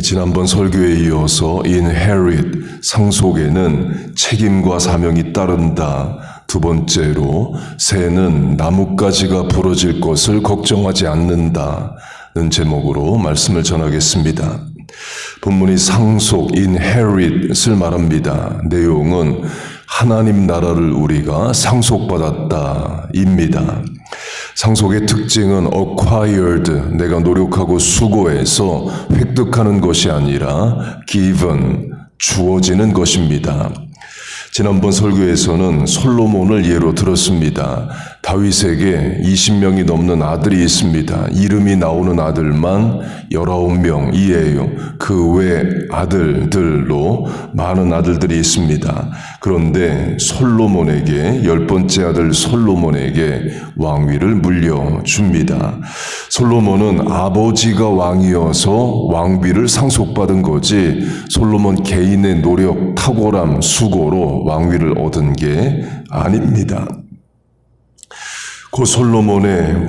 지난번 설교에 이어서 inherit, 상속에는 책임과 사명이 따른다. 두 번째로 새는 나뭇가지가 부러질 것을 걱정하지 않는다는 제목으로 말씀을 전하겠습니다. 본문이 상속, inherit을 말합니다. 내용은 하나님 나라를 우리가 상속받았다입니다. 상속의 특징은 acquired, 내가 노력하고 수고해서 획득하는 것이 아니라 given, 주어지는 것입니다. 지난번 설교에서는 솔로몬을 예로 들었습니다. 다윗에게 20명이 넘는 아들이 있습니다. 이름이 나오는 아들만 19명이에요. 그 외 아들들로 많은 아들들이 있습니다. 그런데 솔로몬에게 10번째 아들 솔로몬에게 왕위를 물려줍니다. 솔로몬은 아버지가 왕이어서 왕비를 상속받은 거지 솔로몬 개인의 노력, 탁월함, 수고로 왕위를 얻은 게 아닙니다. 그 솔로몬은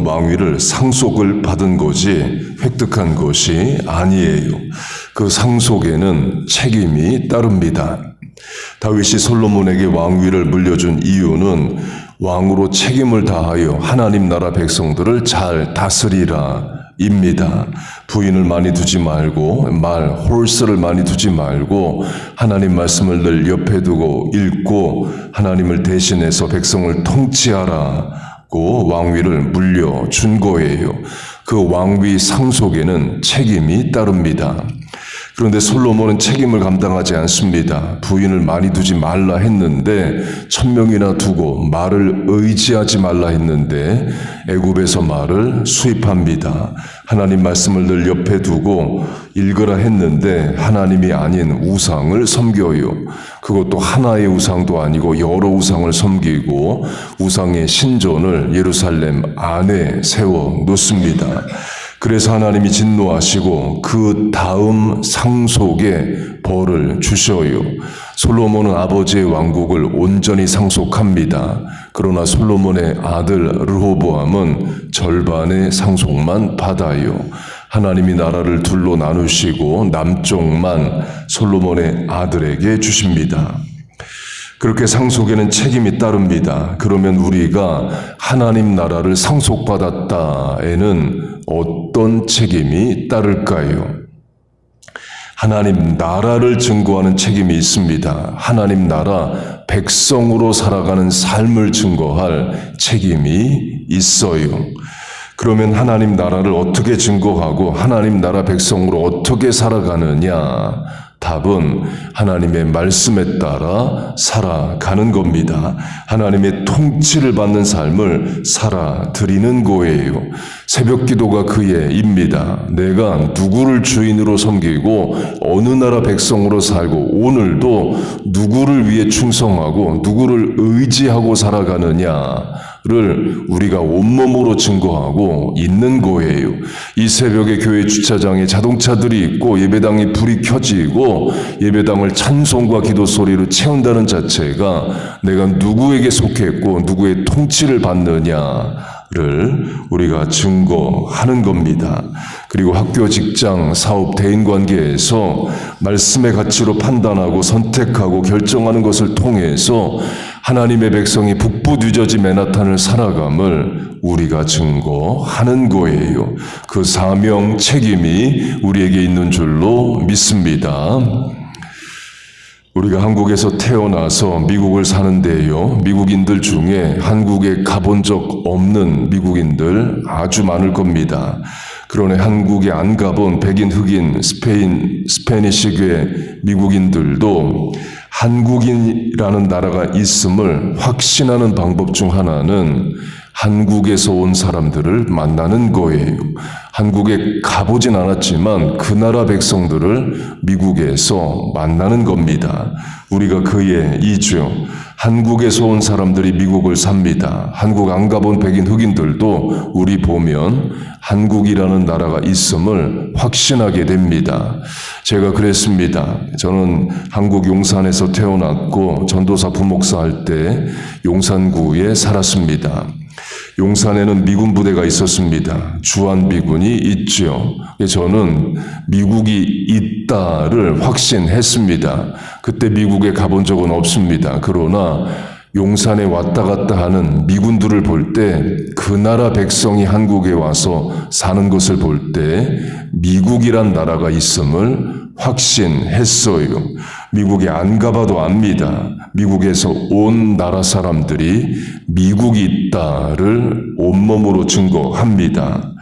왕위를 상속을 받은 거지 획득한 것이 아니에요. 그 상속에는 책임이 따릅니다. 다윗이 솔로몬에게 왕위를 물려준 이유는 왕으로 책임을 다하여 하나님 나라 백성들을 잘 다스리라 입니다. 부인을 많이 두지 말고 홀스를 많이 두지 말고 하나님 말씀을 늘 옆에 두고 읽고 하나님을 대신해서 백성을 통치하라고 왕위를 물려준 거예요. 그 왕위 상속에는 책임이 따릅니다. 그런데 솔로몬은 책임을 감당하지 않습니다. 부인을 많이 두지 말라 했는데 1000명이나 두고 말을 의지하지 말라 했는데 애굽에서 말을 수입합니다. 하나님 말씀을 늘 옆에 두고 읽으라 했는데 하나님이 아닌 우상을 섬겨요. 그것도 하나의 우상도 아니고 여러 우상을 섬기고 우상의 신전을 예루살렘 안에 세워 놓습니다. 그래서 하나님이 진노하시고 그 다음 상속에 벌을 주셔요. 솔로몬은 아버지의 왕국을 온전히 상속합니다. 그러나 솔로몬의 아들 르호보암은 절반의 상속만 받아요. 하나님이 나라를 둘로 나누시고 남쪽만 솔로몬의 아들에게 주십니다. 그렇게 상속에는 책임이 따릅니다. 그러면 우리가 하나님 나라를 상속받았다에는 어떤 책임이 따를까요? 하나님 나라를 증거하는 책임이 있습니다. 하나님 나라 백성으로 살아가는 삶을 증거할 책임이 있어요. 그러면 하나님 나라를 어떻게 증거하고 하나님 나라 백성으로 어떻게 살아가느냐? 답은 하나님의 말씀에 따라 살아가는 겁니다. 하나님의 통치를 받는 삶을 살아드리는 거예요. 새벽 기도가 그의 입니다. 내가 누구를 주인으로 섬기고 어느 나라 백성으로 살고 오늘도 누구를 위해 충성하고 누구를 의지하고 살아가느냐를 우리가 온몸으로 증거하고 있는 거예요. 이 새벽에 교회 주차장에 자동차들이 있고 예배당에 불이 켜지고 예배당을 찬송과 기도 소리로 채운다는 자체가 내가 누구에게 속했고 누구의 통치를 받느냐를 우리가 증거하는 겁니다. 그리고 학교, 직장, 사업, 대인관계에서 말씀의 가치로 판단하고 선택하고 결정하는 것을 통해서 하나님의 백성이 북부뉴저지 맨하탄을 살아감을 우리가 증거하는 거예요. 그 사명, 책임이 우리에게 있는 줄로 믿습니다. 우리가 한국에서 태어나서 미국을 사는데요. 미국인들 중에 한국에 가본 적 없는 미국인들 아주 많을 겁니다. 그러나 한국에 안 가본 백인, 흑인, 스페니시계 미국인들도 한국인이라는 나라가 있음을 확신하는 방법 중 하나는 한국에서 온 사람들을 만나는 거예요. 한국에 가보진 않았지만 그 나라 백성들을 미국에서 만나는 겁니다. 우리가 그의 이주, 한국에서 온 사람들이 미국을 삽니다. 한국 안 가본 백인 흑인들도 우리 보면 한국이라는 나라가 있음을 확신하게 됩니다. 제가 그랬습니다. 저는 한국 용산에서 태어났고 전도사 부목사 할 때 용산구에 살았습니다. 용산에는 미군 부대가 있었습니다. 주한미군이 있죠. 저는 미국이 있다를 확신했습니다. 그때 미국에 가본 적은 없습니다. 그러나 용산에 왔다 갔다 하는 미군들을 볼 때 그 나라 백성이 한국에 와서 사는 것을 볼 때 미국이란 나라가 있음을 확신했어요. 미국에 안 가봐도 압니다. 미국에서 온 나라 사람들이 미국이 있다를 온몸으로 증거합니다.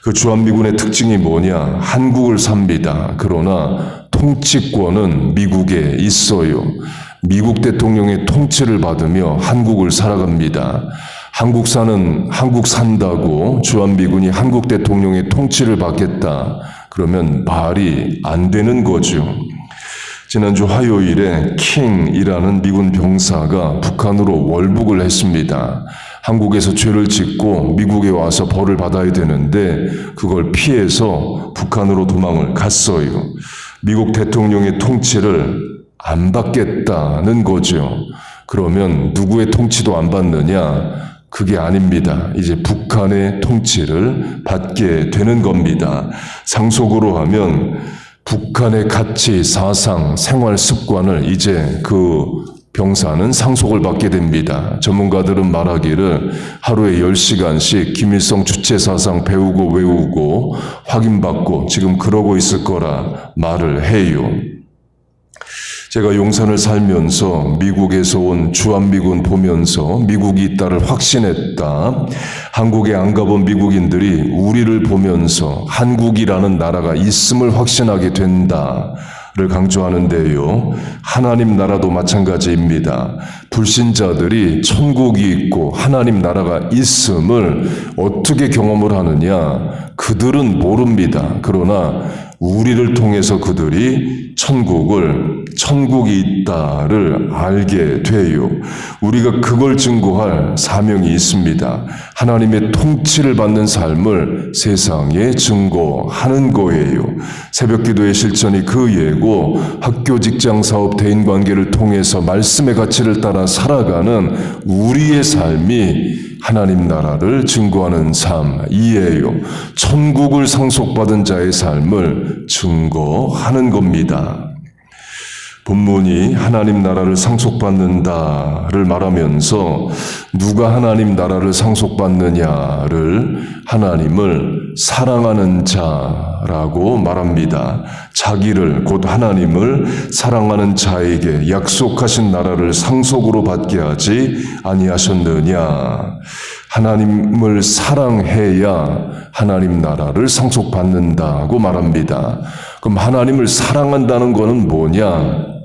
그 주한미군의 특징이 뭐냐? 한국을 삽니다. 그러나 통치권은 미국에 있어요. 미국 대통령의 통치를 받으며 한국을 살아갑니다. 한국 산다고 주한미군이 한국 대통령의 통치를 받겠다. 그러면 말이 안 되는 거죠. 지난주 화요일에 킹이라는 미군 병사가 북한으로 월북을 했습니다. 한국에서 죄를 짓고 미국에 와서 벌을 받아야 되는데 그걸 피해서 북한으로 도망을 갔어요. 미국 대통령의 통치를 안 받겠다는 거죠. 그러면 누구의 통치도 안 받느냐? 그게 아닙니다. 이제 북한의 통치를 받게 되는 겁니다. 상속으로 하면 북한의 가치, 사상, 생활 습관을 이제 그 병사는 상속을 받게 됩니다. 전문가들은 말하기를 하루에 10시간씩 김일성 주체 사상 배우고 외우고 확인받고 지금 그러고 있을 거라 말을 해요. 제가 용산을 살면서 미국에서 온 주한미군 보면서 미국이 있다를 확신했다. 한국에 안 가본 미국인들이 우리를 보면서 한국이라는 나라가 있음을 확신하게 된다를 강조하는데요. 하나님 나라도 마찬가지입니다. 불신자들이 천국이 있고 하나님 나라가 있음을 어떻게 경험을 하느냐? 그들은 모릅니다. 그러나 우리를 통해서 그들이 천국이 있다를 알게 돼요. 우리가 그걸 증거할 사명이 있습니다. 하나님의 통치를 받는 삶을 세상에 증거하는 거예요. 새벽기도의 실천이 그 예고 학교, 직장, 사업, 대인관계를 통해서 말씀의 가치를 따라 살아가는 우리의 삶이 하나님 나라를 증거하는 삶이에요. 천국을 상속받은 자의 삶을 증거하는 겁니다. 본문이 하나님 나라를 상속받는다를 말하면서 누가 하나님 나라를 상속받느냐를 하나님을 사랑하는 자라고 말합니다. 자기를 곧 하나님을 사랑하는 자에게 약속하신 나라를 상속으로 받게 하지 아니하셨느냐. 하나님을 사랑해야 하나님 나라를 상속받는다고 말합니다. 그럼 하나님을 사랑한다는 것은 뭐냐?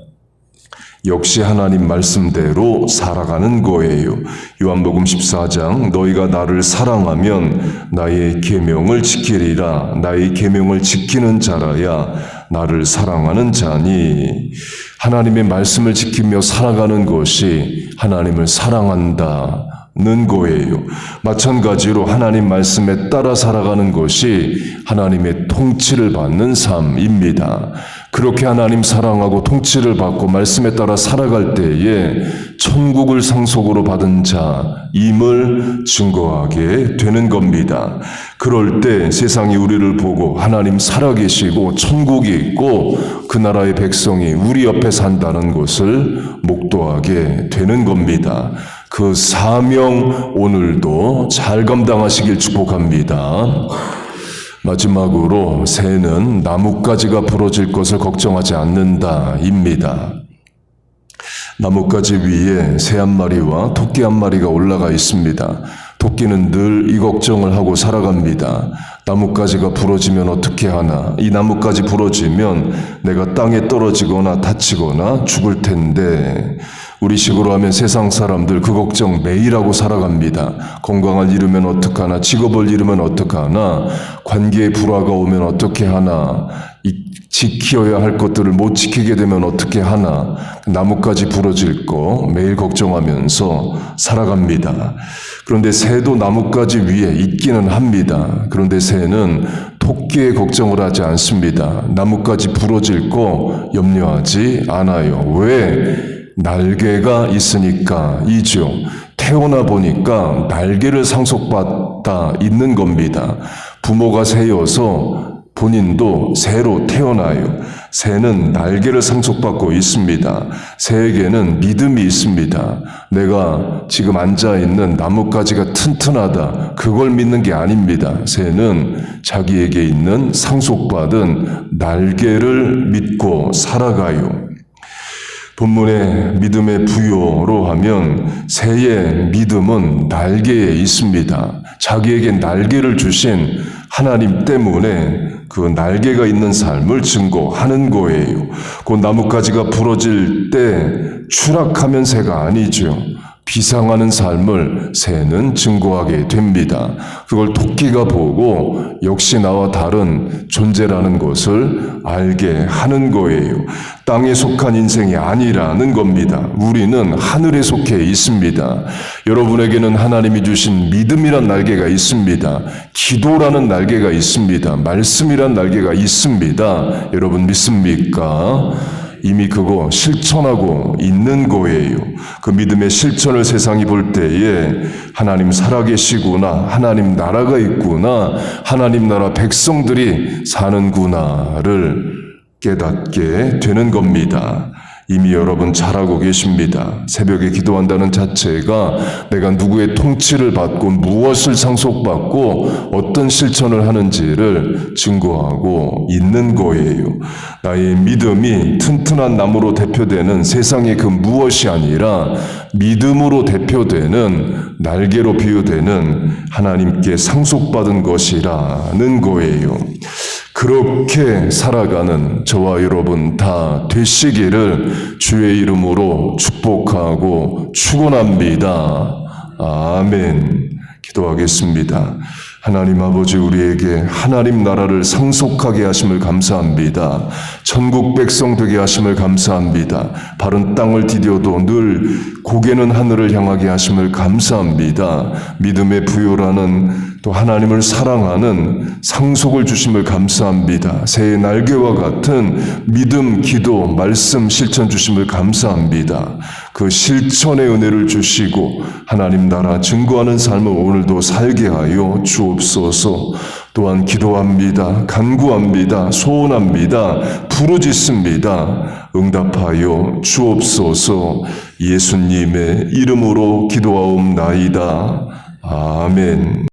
역시 하나님 말씀대로 살아가는 거예요. 요한복음 14장 너희가 나를 사랑하면 나의 계명을 지키리라. 나의 계명을 지키는 자라야 나를 사랑하는 자니. 하나님의 말씀을 지키며 살아가는 것이 하나님을 사랑한다 는 거예요. 마찬가지로 하나님 말씀에 따라 살아가는 것이 하나님의 통치를 받는 삶입니다. 그렇게 하나님 사랑하고 통치를 받고 말씀에 따라 살아갈 때에 천국을 상속으로 받은 자임을 증거하게 되는 겁니다. 그럴 때 세상이 우리를 보고 하나님 살아계시고 천국이 있고 그 나라의 백성이 우리 옆에 산다는 것을 목도하게 되는 겁니다. 그 사명 오늘도 잘 감당하시길 축복합니다. 마지막으로 새는 나뭇가지가 부러질 것을 걱정하지 않는다입니다. 나뭇가지 위에 새 한 마리와 토끼 한 마리가 올라가 있습니다. 토끼는 늘 이 걱정을 하고 살아갑니다. 나뭇가지가 부러지면 어떻게 하나? 이 나뭇가지 부러지면 내가 땅에 떨어지거나 다치거나 죽을 텐데. 우리 식으로 하면 세상 사람들 그 걱정 매일 하고 살아갑니다. 건강을 잃으면 어떡하나? 직업을 잃으면 어떡하나? 관계에 불화가 오면 어떻게 하나? 지켜야 할 것들을 못 지키게 되면 어떻게 하나? 나뭇가지 부러질 거 매일 걱정하면서 살아갑니다. 그런데 새도 나뭇가지 위에 있기는 합니다. 그런데 새는 토끼의 걱정을 하지 않습니다. 나뭇가지 부러질 거 염려하지 않아요. 왜? 날개가 있으니까 이죠. 태어나 보니까 날개를 상속받아 있는 겁니다. 부모가 새여서 본인도 새로 태어나요. 새는 날개를 상속받고 있습니다. 새에게는 믿음이 있습니다. 내가 지금 앉아있는 나뭇가지가 튼튼하다. 그걸 믿는 게 아닙니다. 새는 자기에게 있는 상속받은 날개를 믿고 살아가요. 본문의 믿음의 부여로 하면 새의 믿음은 날개에 있습니다. 자기에게 날개를 주신 하나님 때문에 그 날개가 있는 삶을 증거하는 거예요. 그 나뭇가지가 부러질 때 추락하면 새가 아니죠. 비상하는 삶을 새는 증거하게 됩니다. 그걸 토끼가 보고 역시 나와 다른 존재라는 것을 알게 하는 거예요. 땅에 속한 인생이 아니라는 겁니다. 우리는 하늘에 속해 있습니다. 여러분에게는 하나님이 주신 믿음이란 날개가 있습니다. 기도라는 날개가 있습니다. 말씀이란 날개가 있습니다. 여러분 믿습니까? 이미 그거 실천하고 있는 거예요. 그 믿음의 실천을 세상이 볼 때에 하나님 살아계시구나, 하나님 나라가 있구나, 하나님 나라 백성들이 사는구나를 깨닫게 되는 겁니다. 이미 여러분 잘 알고 계십니다. 새벽에 기도한다는 자체가 내가 누구의 통치를 받고 무엇을 상속받고 어떤 실천을 하는지를 증거하고 있는 거예요. 나의 믿음이 튼튼한 나무로 대표되는 세상의 그 무엇이 아니라 믿음으로 대표되는 날개로 비유되는 하나님께 상속받은 것이라는 거예요. 그렇게 살아가는 저와 여러분 다 되시기를 주의 이름으로 축복하고 축원합니다. 아멘. 기도하겠습니다. 하나님 아버지, 우리에게 하나님 나라를 상속하게 하심을 감사합니다. 천국 백성 되게 하심을 감사합니다. 바른 땅을 디뎌도 늘 고개는 하늘을 향하게 하심을 감사합니다. 믿음의 부요라는 또 하나님을 사랑하는 상속을 주심을 감사합니다. 새의 날개와 같은 믿음, 기도, 말씀 실천 주심을 감사합니다. 그 실천의 은혜를 주시고 하나님 나라 증거하는 삶을 오늘도 살게 하여 주옵소서. 또한 기도합니다. 간구합니다. 소원합니다. 부르짖습니다. 응답하여 주옵소서. 예수님의 이름으로 기도하옵나이다. 아멘.